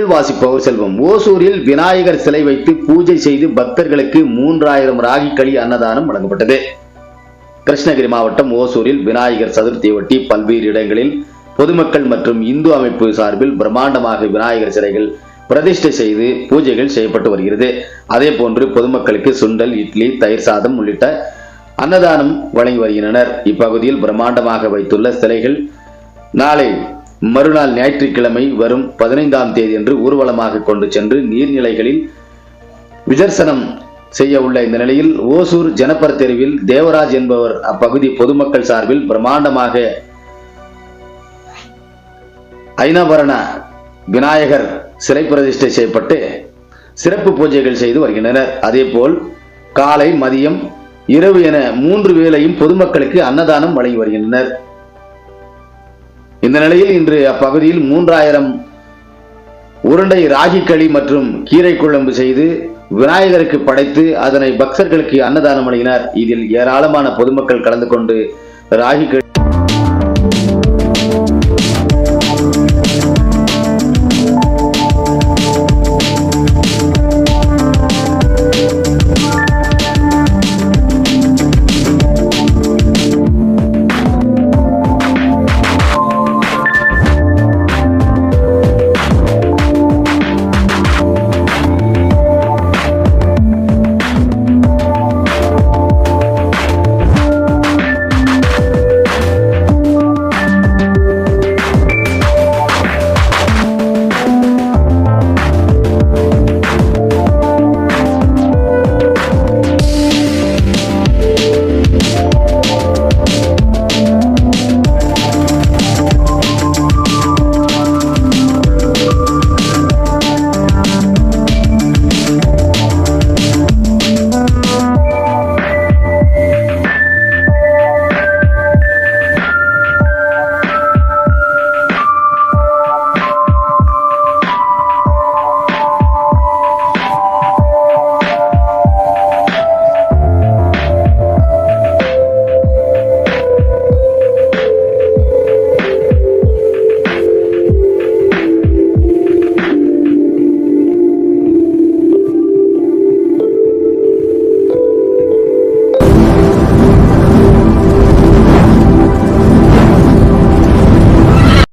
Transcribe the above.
செய்திகள் வாசிப்பவர் செல்வம். ஓசூரில் விநாயகர் சிலை வைத்து பூஜை செய்து பக்தர்களுக்கு 3000 ராகி களி அன்னதானம் வழங்கப்பட்டது. கிருஷ்ணகிரி மாவட்டம் ஓசூரில் விநாயகர் சதுர்த்தியொட்டி பல்வேறு இடங்களில் பொதுமக்கள் மற்றும் இந்து அமைப்பு சார்பில் பிரம்மாண்டமாக விநாயகர் சிலைகள் பிரதிஷ்டை செய்து பூஜைகள் செய்யப்பட்டு வருகிறது. அதே போன்று பொதுமக்களுக்கு சுண்டல், இட்லி, தயிர் சாதம் உள்ளிட்ட அன்னதானம் வழங்கி வருகின்றனர். இப்பகுதியில் பிரம்மாண்டமாக வைத்துள்ள சிலைகள் நாளை மறுநாள் ஞாயிற்றுக்கிழமை வரும் 15ஆம் தேதி என்று ஊர்வலமாக கொண்டு சென்று நீர்நிலைகளில் விசர்சனம் செய்ய உள்ள இந்த நிலையில் ஓசூர் ஜனப்பர் தெருவில் தேவராஜ் என்பவர் அப்பகுதி பொதுமக்கள் சார்பில் பிரம்மாண்டமாக ஐனாபரண விநாயகர் சிலை பிரதிஷ்டை செய்யப்பட்டு சிறப்பு பூஜைகள் செய்து வருகின்றனர். அதேபோல் காலை, மதியம், இரவு என 3 வேளையும் பொதுமக்களுக்கு அன்னதானம் வழங்கி வருகின்றனர். இந்த நிலையில் இன்று அப்பகுதியில் 3000 உருண்டை ராகி களி மற்றும் கீரை குழம்பு செய்து விநாயகருக்கு படைத்து அதனை பக்தர்களுக்கு அன்னதானம் வழங்கினார். இதில் ஏராளமான பொதுமக்கள் கலந்து கொண்டு ராகி களி